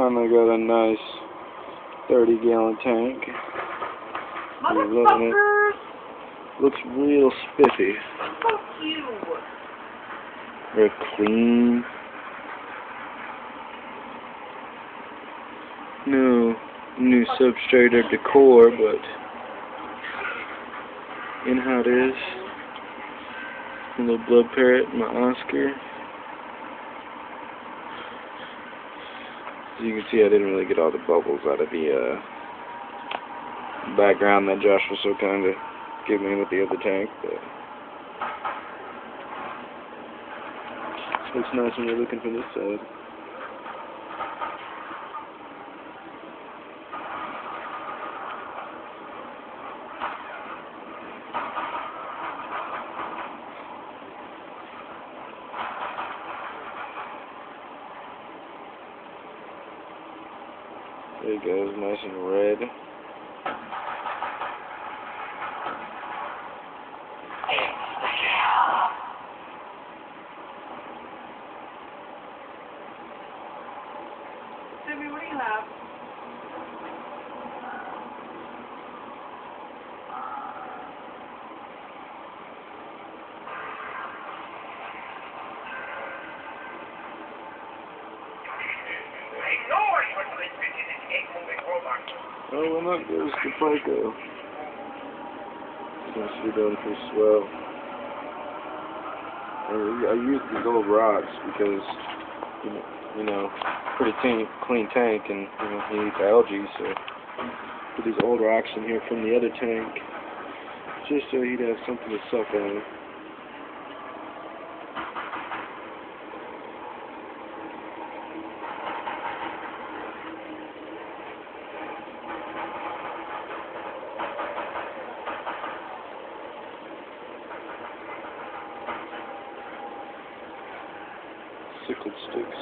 Finally got a nice 30-gallon tank. I'm loving it. Looks real spiffy. Fuck you. Very clean. No new substrate or decor, but in how it is. A little blood parrot, my Oscar. As you can see, I didn't really get all the bubbles out of the background that Josh was so kind to give me with the other tank, but it looks nice when you're looking from this side. There it goes, nice and red. Jimmy, what do you have? Oh, well, that goes to placo. Seems to be done pretty swell. I use these old rocks because, you know, pretty clean tank, and he eats algae, so put these old rocks in here from the other tank, just so he'd have something to suck on. Sickled sticks.